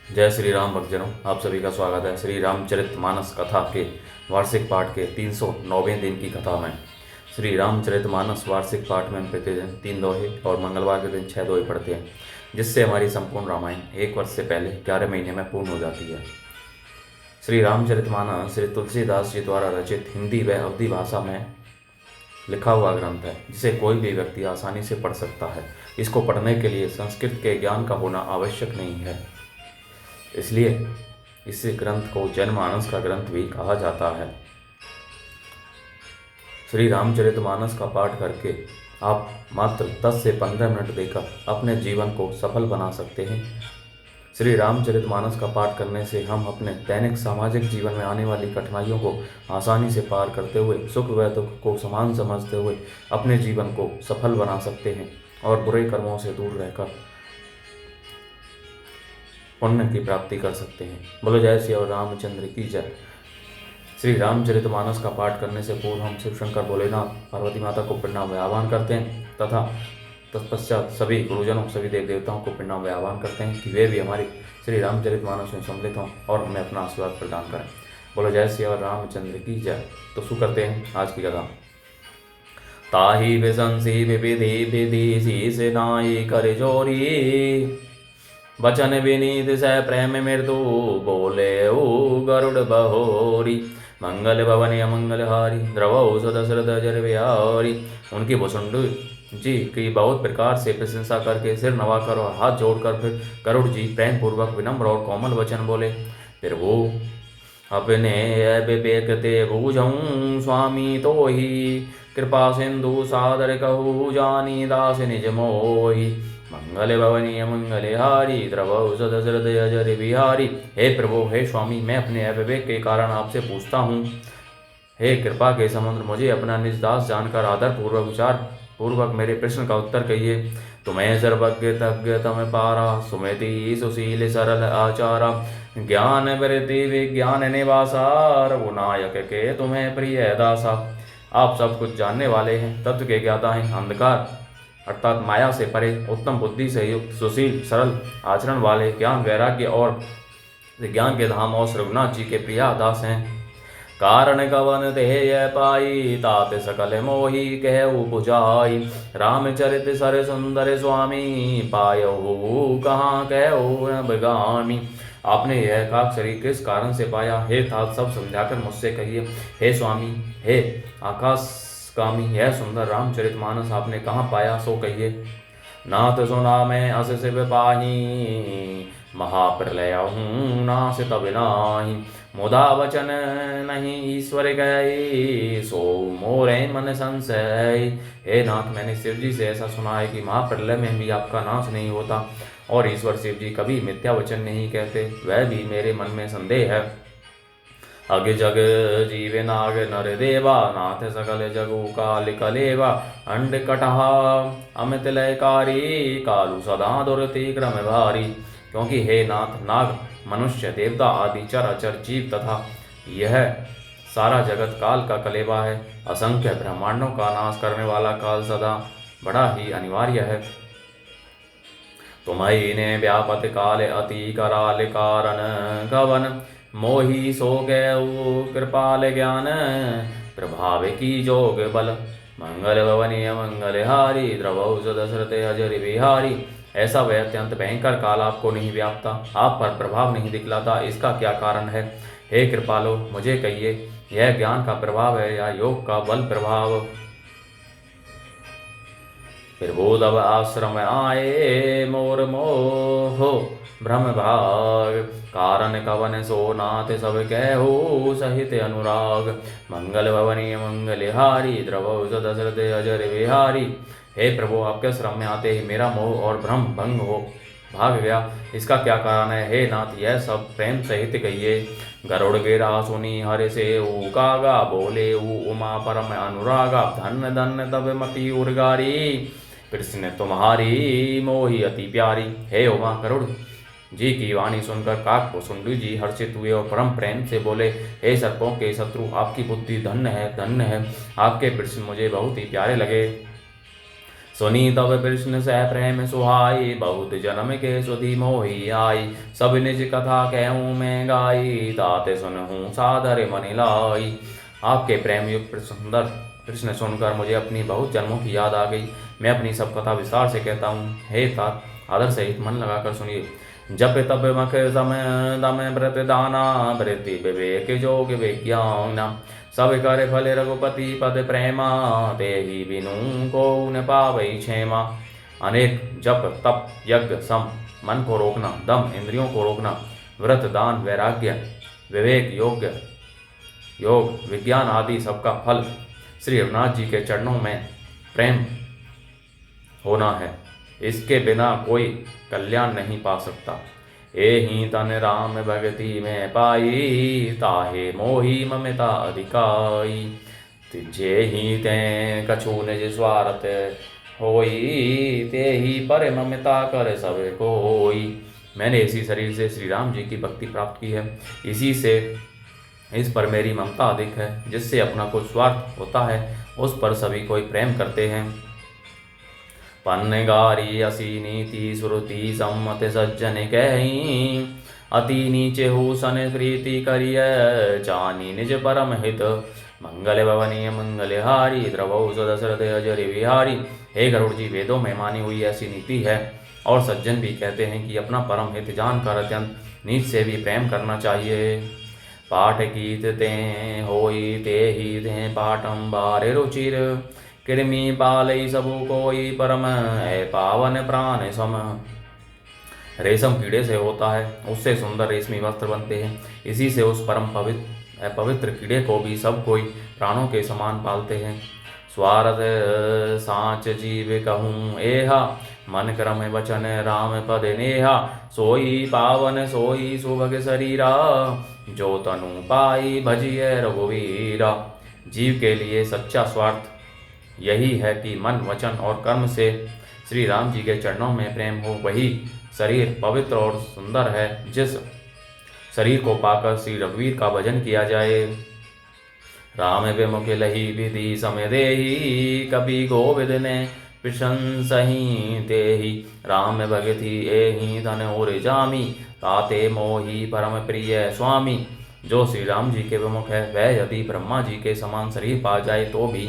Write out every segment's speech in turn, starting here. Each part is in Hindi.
जय श्री राम भक्तजनों, आप सभी का स्वागत है श्री रामचरितमानस कथा के वार्षिक पाठ के 309वें दिन की कथा में। श्री रामचरितमानस वार्षिक पाठ में हम प्रतिदिन 3 दोहे और मंगलवार के दिन 6 दोहे पढ़ते हैं, जिससे हमारी संपूर्ण रामायण 1 वर्ष से पहले 11 महीने में पूर्ण हो जाती है। श्री रामचरितमानस श्री तुलसीदास जी द्वारा रचित हिंदी व अवधी भाषा में लिखा हुआ ग्रंथ है, जिसे कोई भी व्यक्ति आसानी से पढ़ सकता है। इसको पढ़ने के लिए संस्कृत के ज्ञान का होना आवश्यक नहीं है, इसलिए इस ग्रंथ को जनमानस का ग्रंथ भी कहा जाता है। श्री रामचरितमानस का पाठ करके आप मात्र 10 से 15 मिनट देकर अपने जीवन को सफल बना सकते हैं। श्री रामचरितमानस का पाठ करने से हम अपने दैनिक सामाजिक जीवन में आने वाली कठिनाइयों को आसानी से पार करते हुए सुख व दुख को समान समझते हुए अपने जीवन को सफल बना सकते हैं और बुरे कर्मों से दूर रहकर पुण्य की प्राप्ति कर सकते हैं। बोलो जय श्री रामचंद्र की जय। श्री रामचरितमानस का पाठ करने से पूर्व हम शिव शंकर भोलेनाथ पार्वती माता को प्रणाम व आह्वान करते हैं तथा तत्पश्चात सभी गुरुजनों सभी देव देवताओं को प्रणाम व आह्वान करते हैं कि वे भी हमारी श्री रामचरितमानस में सम्मिलित हों और हमें अपना आशीर्वाद प्रदान करें। बोलो जय श्री रामचंद्र की जय। तो शुरू करते हैं आज की कथा। ताही विशंसी विविधि विधि शीस नाई कर जोरी, वचन विनीत सह प्रेम मृदु बोले ओ गरुड़ बहोरी, मंगल भवन अमंगल हारी द्रवौ सदशरथ जर बिहारी। उनकी भुसुंड जी की बहुत प्रकार से प्रशंसा करके सिर नवाकर और हाथ जोड़कर फिर गरुड़ जी प्रेम पूर्वक विनम्र और कोमल वचन बोले। फिर वो अपने विवेक ते बूझऊँ स्वामी तो ही, कृपा सिंधु सादर कहू जानी दास निज मोही, मंगल भवनी मंगल हारी द्रवौ सदशरथ अजर बिहारी। हे प्रभु, हे स्वामी, मैं अपने अविवेक के कारण आपसे पूछता हूँ। हे कृपा के समुद्र, मुझे अपना निज दास जानकर आदर पूर्वक विचार पूर्वक मेरे प्रश्न का उत्तर कहिए। तुम्हें सर्वज्ञ तज्ञ तम पारा, सुमति सुशील सरल आचारा, ज्ञान वृत्ति विज्ञान निवासा, रघुनायक के तुम्हें प्रिय दासा। आप सब कुछ जानने वाले हैं, तत्व के ज्ञाता हैं, अंधकार अर्थात माया से परे, उत्तम बुद्धि से युक्त, सुशील सरल आचरण वाले, ज्ञान वैराग्य और विज्ञान के धाम और रघुनाथ जी के प्रिया दास हैं। कारण कवन देय पाई, तात सकल मोही कहु बुझाई, रामचरित सर सुंदर स्वामी, पायहु कहाँ कहु न बगामी। आपने यह एकाक्षरी किस कारण से पाया, हे तात सब समझाकर मुझसे कहिए। हे स्वामी, हे आकाश कामी, यह सुंदर रामचरितमानस आपने कहाँ पाया सो कहिए। नाथ सुना मैं अस शिव पाही, महाप्रलय हूँ नाश तब नाही, मुदा वचन नहीं ईश्वर गए, सो मोरे मन संशय। हे नाथ, मैंने शिव जी से ऐसा सुना है कि महाप्रलय में भी आपका नाश नहीं होता और ईश्वर शिव जी कभी मिथ्या वचन नहीं कहते, वह भी मेरे मन में संदेह है। अग जग जीवे नाग नर देवा, नाथ सकल जगु काल कलेवा, अंड कटहा अमित लयकारी, कालू सदा दुरति क्रम भारी। क्योंकि हे नाथ, नाग मनुष्य देवता आदि चराचर जीव तथा यह सारा जगत काल का कलेवा है। असंख्य ब्रह्मांडों का नाश करने वाला काल सदा बड़ा ही अनिवार्य है। तुम्हें ने व्यापत काल अति कराल कारण, कवन मोही सो गौ कृपाल ज्ञान, प्रभाव की जोग बल, मंगल भवनी मंगल हारी द्रवौ सदशरथ अजर बिहारी। ऐसा वह अत्यंत भयंकर काल आपको नहीं व्यापता, आप पर प्रभाव नहीं दिखलाता, इसका क्या कारण है? हे कृपालो, मुझे कहिए, यह ज्ञान का प्रभाव है या योग का बल प्रभाव? फिर बोध अब आश्रम आए मोर मोहो भ्रम भाग, कारण कवन सो नाथ सब कहु सहित अनुराग, मंगल भवनी मंगल हारी द्रवौ सदशरथ अजर बिहारी। हे प्रभु, आपके श्रम में आते ही मेरा मोह और भ्रम भंग हो भाग गया, इसका क्या कारण है? हे नाथ, यह सब प्रेम सहित कहिए। गरुड़ गिरा सुनी हरि से कागा, बोले उमा परम अनुरागा, धन धन तब मति उर्गारी, कृष्ण तुम्हारी मोही अति प्यारी। हे उमा गरुड़ जी की वाणी सुनकर काक भुसुंडी जी हर्षित हुए और परम प्रेम से बोले, हे सर्पों के शत्रु, आपकी बुद्धि धन्य है, धन्य है, आपके कृष्ण मुझे बहुत ही प्यारे लगे। सुनी तब कृष्ण से प्रेम सुहाई, बहुत जन्म के सुधि मोही आई। सब निज कथा कहूँ मैं गाई, ताते सुनहूँ सादर मन लाई। आपके प्रेम युक्त सुंदर कृष्ण सुनकर मुझे अपनी बहुत जन्मों की याद आ गई। मैं अपनी सब कथा विस्तार से कहता हूँ। हे तात, आदर सहित मन लगाकर सुनिए। जप तप मख समय दम व्रत दाना, वृत्ति विवेक जोग विज्ञान, सब कर फल रघुपति पद प्रेमा, ते ही बिनु को न पावई क्षेमा। अनेक जप तप यज्ञ सम, मन को रोकना, दम इंद्रियों को रोकना, व्रत दान वैराग्य विवेक योग विज्ञान आदि सबका फल श्री रघुनाथ जी के चरणों में प्रेम होना है। इसके बिना कोई कल्याण नहीं पा सकता। एहि तन राम भगति में पाई, ताहे मोही ममता अधिकाई। तिजे ही ते कछु निज स्वार्थ होई, ते ही पर ममता कर सब कोई। मैंने इसी शरीर से श्री राम जी की भक्ति प्राप्त की है, इसी से इस पर मेरी ममता अधिक है। जिससे अपना कुछ स्वार्थ होता है, उस पर सभी कोई प्रेम करते हैं। पन्नगारी असी नीति श्रुति सम्मत सज्जन कहीं, अति नीचे हो सन प्रीति करिय, जानी निज परम हित। मंगल भवनीय मंगलहारी, द्रवौ सदशरथ अजर विहारी। हे गरुड़ जी, वेदों में मानी हुई ऐसी नीति है, और सज्जन भी कहते हैं कि अपना परम हित जानकर अत्यंत नीच से भी प्रेम करना चाहिए। पाठ गीत ते होई, ते ही ते पाठम बारे रुचिर, कृमि पालई सबु कोई, परम है पावन प्राण सम। रेशम कीड़े से होता है, उससे सुंदर रेशमी वस्त्र बनते हैं। इसी से उस परम पवित्र कीड़े को भी सब कोई प्राणों के समान पालते हैं। स्वार्थ साच जीव कहूँ एहा, मन क्रम वचन राम पद नेहा। सोई पावन सोई सुभग शरीरा, जो तनु पाई भजिए रघुवीरा। जीव के लिए सच्चा स्वार्थ यही है कि मन वचन और कर्म से श्री राम जी के चरणों में प्रेम हो। वही शरीर पवित्र और सुंदर है, जिस शरीर को पाकर श्री रघुवीर का भजन किया जाए। राम विमुख लही विधि समय देही, कभी गोविद ने प्रशंसही तेहि। राम भगति एहि धन और जामी, ताते मोही परम प्रिय स्वामी। जो श्री राम जी के विमुख है, वह यदि ब्रह्मा जी के समान शरीर पा जाए तो भी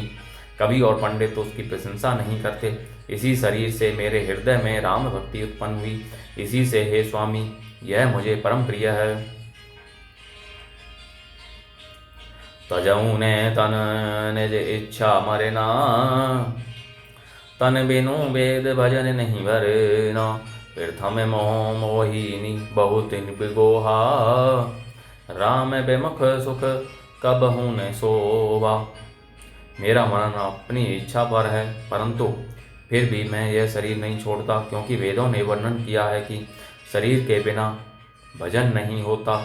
कवि और पंडित उसकी प्रशंसा नहीं करते। इसी शरीर से मेरे हृदय में राम भक्ति उत्पन्न हुई, इसी से हे स्वामी यह मुझे परम प्रिय है। तजऊ ने तन निज इच्छा मरना, तन बिनु वेद भजन नहीं भरना। प्रथम मोह मोहिनी बहुत बिगोहा, राम विमुख सुख कबहु न शोभा। मेरा मन अपनी इच्छा पर है, परंतु फिर भी मैं यह शरीर नहीं छोड़ता, क्योंकि वेदों ने वर्णन किया है कि शरीर के बिना भजन नहीं होता।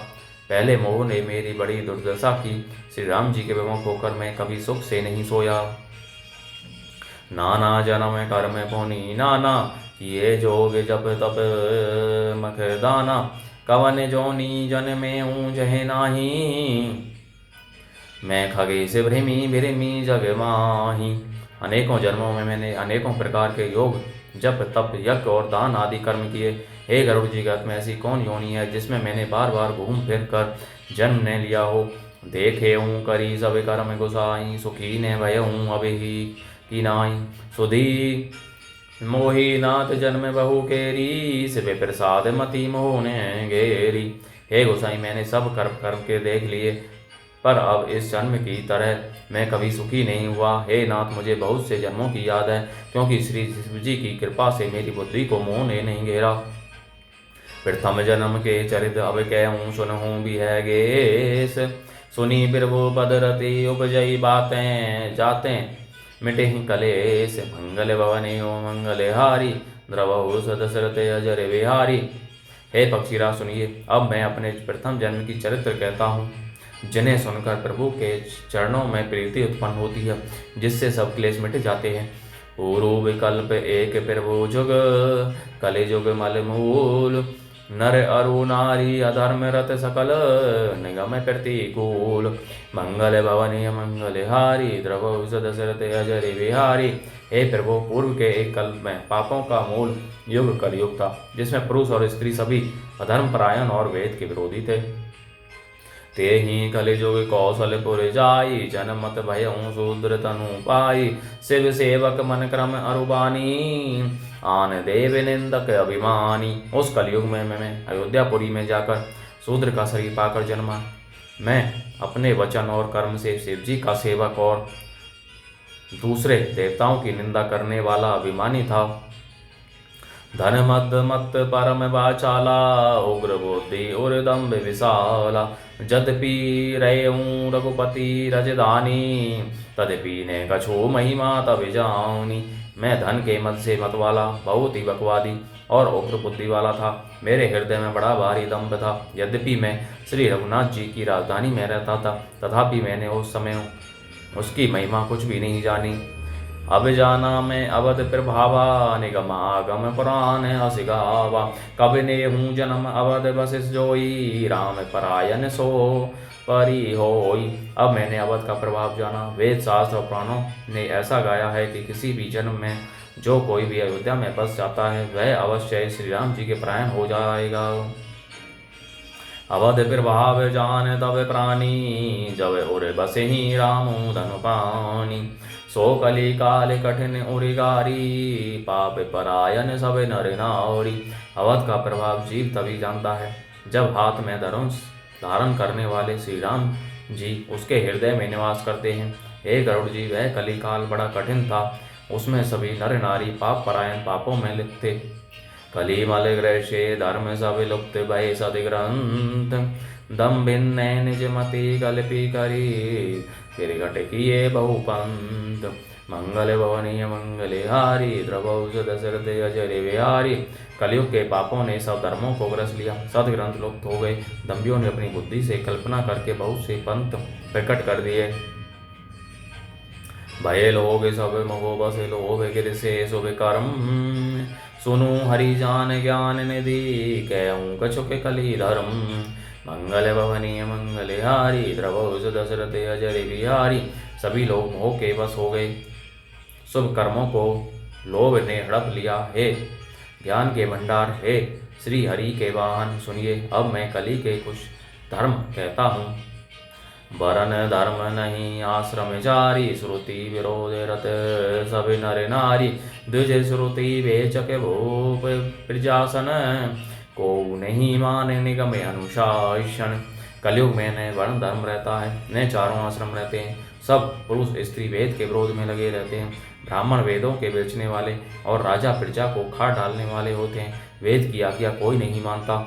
पहले मोह ने मेरी बड़ी दुर्दशा की, श्री राम जी के विमुख होकर मैं कभी सुख से नहीं सोया। नाना जन्म कर्म पुनि नाना, किए जोग जप तप मख दाना। कवन जोनी जन में ऊँझे नाही, मैं खगेश भ्रमी भ्रमी जग माही। अनेकों जन्मों में मैंने अनेकों प्रकार के योग जप तप यज्ञ और दान आदि कर्म किए। हे गरुड़ जी, गत में ऐसी कौन योनि है जिसमें मैंने बार बार घूम फिर कर जन्म ने लिया हो। देखे हूँ करी सब कर्म गुसाई, सुखी ने भय हूँ अभी की नाई। सुधी मोही नाथ जन्म बहु केरी, शिव प्रसाद मति मोह ने घेरी। हे गोसाई, मैंने सब कर्म कर्म के देख लिए, पर अब इस जन्म की तरह मैं कभी सुखी नहीं हुआ। हे नाथ, मुझे बहुत से जन्मों की याद है, क्योंकि श्री शिव जी की कृपा से मेरी बुद्धि को मोह ने नहीं घेरा। प्रथम जन्म के चरित अब कहूँ सुनहूँ भी है गेस, सुनी बिरवो पदरति उपजई बातें जाते मिटे ही कलेश। मंगल भवने ओ मंगलहारी, द्रवहु सदशरथ अजर विहारी। हे पक्षीराज सुनिए, अब मैं अपने प्रथम जन्म की चरित्र कहता हूँ, जिन्हें सुनकर प्रभु के चरणों में प्रीति उत्पन्न होती है, जिससे सब क्लेश मिट जाते हैं। पूर्व विकल्प एक प्रभु जुग, कले जुग मल मूल, नर अरु नारी अधर्म रत सकल निगम प्रतिकूल। मंगल भवनीय मंगल हारी द्रवौ दशरथ अजर बिहारी। हे प्रभु, पूर्व के एक कल्प में पापों का मूल युग कलयुग था, जिसमें पुरुष और स्त्री सभी अधर्म परायण और वेद के विरोधी थे। ते ही कलिजुग कौशलपुर जाई, जनमत भयउ शूद्र तनु पाई। शिव सेवक मन क्रम अरुबानी, आन देव निंदक अभिमानी। उस कलयुग में मैं अयोध्यापुरी में जाकर शूद्र का शरीर पाकर जन्मा। मैं अपने वचन और कर्म से शिव जी का सेवक और दूसरे देवताओं की निंदा करने वाला अभिमानी था। धन मद मत परम वाचाला, उग्र बुद्धि और दम्भ विशाला। यद्यपि रयऊँ रघुपति रजधानी, तदपि ने कछु महिमा तब जानी। मैं धन के मद से मत वाला, बहुत ही बकवादी और उग्र बुद्धि वाला था। मेरे हृदय में बड़ा भारी दम्भ था। यद्यपि मैं श्री रघुनाथ जी की राजधानी में रहता था, तथापि मैंने उस समय उसकी महिमा कुछ भी नहीं जानी। अब जाना मैं अवध प्रभावा, निगम आगम पुराण असिगावा। कब ने हूँ जन्म अवध वशिष्ठ जोई, राम परायण सो परी होई। अब मैंने अवध का प्रभाव जाना। वेद शास्त्र और पुराणों ने ऐसा गाया है कि किसी भी जन्म में जो कोई भी अयोध्या में बस जाता है, वह अवश्य श्री राम जी के परायण हो जाएगा। अवध प्रभाव जान तब प्राणी, जब उर बसे ही राम धनु पानी। सो कली काल कठिन उरिगारी, पाप परायण सब नर नारी। अवध का प्रभाव जीव तभी जानता है जब हाथ में धनुष धारण करने वाले श्री राम जी उसके हृदय में निवास करते हैं। हे गरुड़ जी, वह कली काल बड़ा कठिन था। उसमें सभी नर नारी पाप परायण पापों में लिप्त थे। कली मल ग्रैशे धर्म सब लुप्त भय सद ग्रंथ, दम भिन्न निज मति कल्पी करी। फिर घट किए बहुपंथ, मंगल भवनीय मंगल हारी द्रवौ दशरथ अजर बिहारी। कलयुग के पापों ने सब धर्मों को ग्रस लिया, सदग्रंथ लुप्त हो गए। दम्भियों ने अपनी बुद्धि से कल्पना करके बहुत से पंथ प्रकट कर दिए। भय लोग सब मोह बस लोभ गिर से शुभ कर्म, सुनु हरि जान ज्ञान निधि कहूँ कछुक कली धर्म। मंगल भवनीय मंगल हारी द्रवौ दशरथ अजर बिहारी। सभी लोग मोह के बस हो गए, शुभ कर्मों को लोभ ने हड़प लिया। हे ज्ञान के भंडार, हे श्री हरि के वाहन, सुनिए अब मैं कली के कुछ धर्म कहता हूँ। वरन धर्म नहीं आश्रम चारी, श्रुति विरोध रत सब नर नारी। द्विज श्रुति बेचक भूप प्रजासन, को नहीं माने निगम अनुशासन। कलयुग में न वर्ण धर्म रहता है, न चारों आश्रम रहते हैं। सब पुरुष स्त्री वेद के विरोध में लगे रहते हैं। ब्राह्मण वेदों के बेचने वाले और राजा प्रजा को खा डालने वाले होते हैं। वेद की आज्ञा कोई नहीं मानता।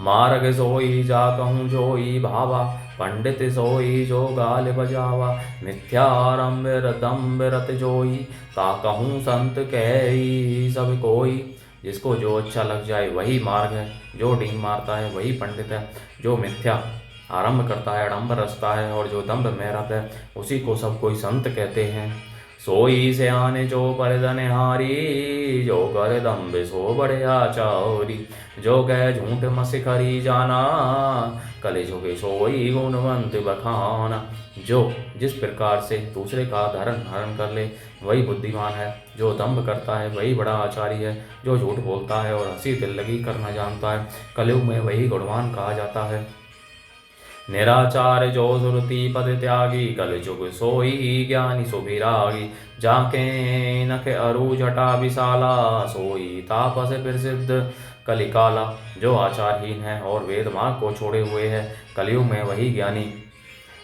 मार्ग सोई जा कहूँ जोई भावा, पंडित सोई जो गाल बजावा। मिथ्यारंभ दम्भ रत जोई, ता कहूँ संत कही सब कोई। जिसको जो अच्छा लग जाए वही मार्ग है, जो डींग मारता है वही पंडित है। जो मिथ्या आरंभ करता है, आडंबर रचता है और जो दम्भ में रहता है, उसी को सब कोई संत कहते हैं। सोई से आने जो परदन हारी, जो कर दम्भ सो बड़े आचारी। जो कह झूठ मसिखरी जाना, कलिजुग सोई गुणवंत बखाना। जो जिस प्रकार से दूसरे का धारण हरण कर ले वही बुद्धिमान है। जो दम्भ करता है वही बड़ा आचारी है। जो झूठ बोलता है और हंसी दिल लगी करना जानता है, कलयुग में वही गुणवान कहा जाता है। निराचार जो सुरति पद त्यागी, कलयुग सोई ज्ञानी सुभिरागी। जाके नख अरु जटा विशाला, सोई तापस प्रसिद्ध कलिकाला। जो आचारहीन है और वेद मार्ग को छोड़े हुए है, कलयुग में वही ज्ञानी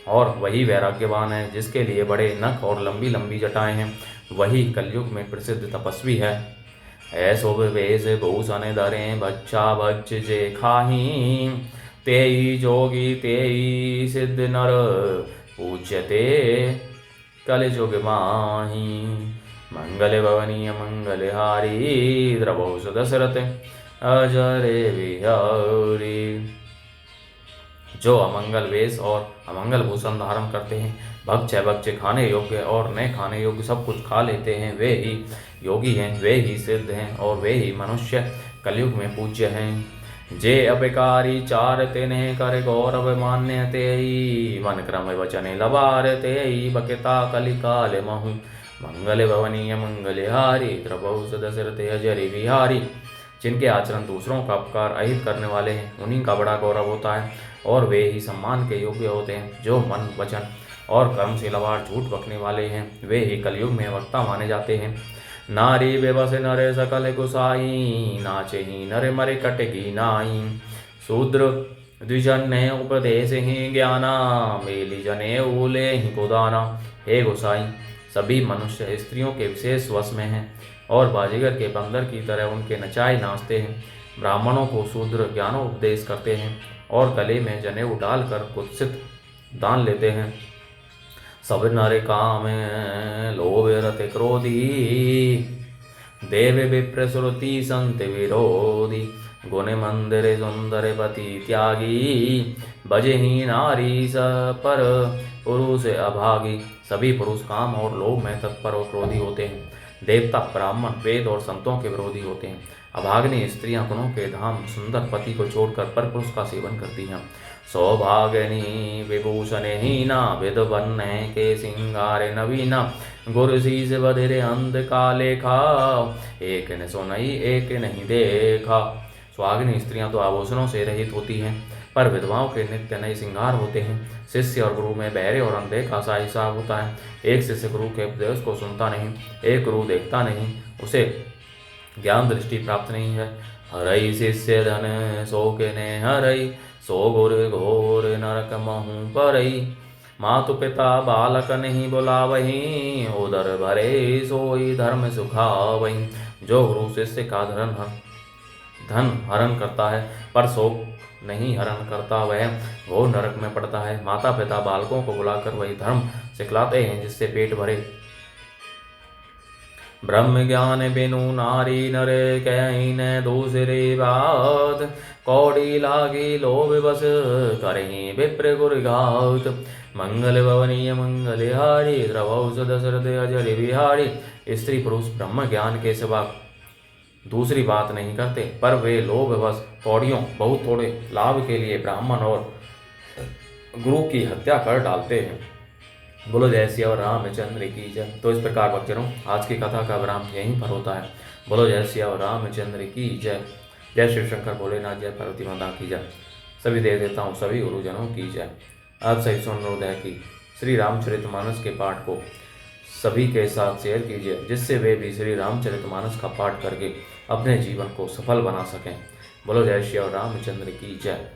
और वही वैराग्यवान है। जिसके लिए बड़े नख और लंबी लंबी जटाएं हैं, वही कलयुग में प्रसिद्ध तपस्वी है। ऐसो वेश भूषण धरें बच्चा बच्च जे खाही, तेई जोगी तेई सिद्ध नर पूज्यते कलिजुग माही। मंगल भवनीय मंगल हारी द्रवौ दशरथ अजरे बिहारी। जो अमंगल वेश और अमंगल भूषण धारण करते हैं, भक्ष है भक्ष खाने योग्य और न खाने योग्य सब कुछ खा लेते हैं, वे ही योगी हैं, वे ही सिद्ध हैं और वे ही मनुष्य कलयुग में पूज्य हैं। जे अभिकारी चार तिन्ह कर गौरव मान्य तेई, मन क्रम वचन लबार तेई, बकता कलिकाल महु, मंगल भवनीय मंगलहारी, द्रवौ दशरथ अजरि बिहारी। जिनके आचरण दूसरों का उपकार अहित करने वाले हैं, उन्हीं का बड़ा गौरव होता है और वे ही सम्मान के योग्य होते हैं। जो मन वचन और कर्म से लबार झूठ बकने वाले हैं, वे ही कलयुग में वक्ता माने जाते हैं। नारी बेबस नरे सकल गुसाई, नाचे ही नरे मरे कटकी नाई, शूद्र द्विजन ने उपदेश ही ज्ञाना, मेली जने उले ही गोदाना। हे गोसाई, सभी मनुष्य स्त्रियों के विशेष वश में हैं और बाजीगर के बंदर की तरह उनके नचाए नाचते हैं। ब्राह्मणों को शूद्र ज्ञानोपदेश करते हैं और गले में जनेऊ डालकर कुत्सित दान लेते हैं। सब नर काम लोभ रत क्रोधी, देव विप्र श्रुति संत विरोधी, गुण मंदिर सुंदर पति त्यागी, बजही नारी पर पुरुष अभागी। सभी पुरुष काम और लोभ में तत्पर और क्रोधी होते हैं। देवता, ब्राह्मण, वेद और संतों के विरोधी होते हैं। अभाग्नि स्त्रियां गुणों के धाम सुंदर पति को छोड़कर पर पुरुष का सेवन करती हैं। सौभाग्यनी विभूषण हीना, विधवन के सिंगार नवीना, गुरशीष बधिरे अंध का लेखा, एक ने सुनई एक नहीं देखा। सुहागिनी स्त्रियां तो आभूषणों से रहित होती हैं, पर विधवाओं के नित्य नए श्रृंगार होते हैं। शिष्य और गुरु में बहरे और अंधे का सा हिसाब होता है। एक शिष्य गुरु के उपदेश को सुनता नहीं, एक गुरु देखता नहीं, उसे ज्ञान दृष्टि प्राप्त नहीं है। हरई शिष्य धन शोक ने हरई, सो गुर घोर नरक महु परई, मातु पिता बालक नहीं बुलावही, उदर भरे सोई धर्म सुखावही। जो गुरु शिष्य का धन हरण करता है पर शोक नहीं हरण करता, वह घोर नरक में पड़ता है। माता पिता बालकों को बुलाकर वही धर्म सिखलाते हैं जिससे पेट भरे। ब्रह्म ज्ञान बिनु नारी नर कहीं न दूसरे बात, कौड़ी लागी लोभ बस करहीं विप्र गुरघात। मंगल भवनीय मंगलहारी, द्रवौ दशरथ अजरि बिहारी। स्त्री पुरुष ब्रह्म ज्ञान के सिवा दूसरी बात नहीं करते, पर वे लोभ बस कौड़ियों बहुत थोड़े लाभ के लिए ब्राह्मण और गुरु की हत्या कर डालते हैं। बोलो जय श्री रामचंद्र की जय। तो इस प्रकार भक्तजनों, आज की कथा का विराम यहीं पर होता है। बोलो जय श्री रामचंद्र की जय। जय शिव शंकर भोलेनाथ, जय पार्वती माता की जय। सभी देव देवताओं, सभी गुरुजनों की जय। आप सही सुन अनुरोध है कि श्री रामचरितमानस के पाठ को सभी के साथ शेयर कीजिए, जिससे वे भी श्री रामचरितमानस का पाठ करके अपने जीवन को सफल बना सकें। बोलो जय श्री रामचंद्र की जय।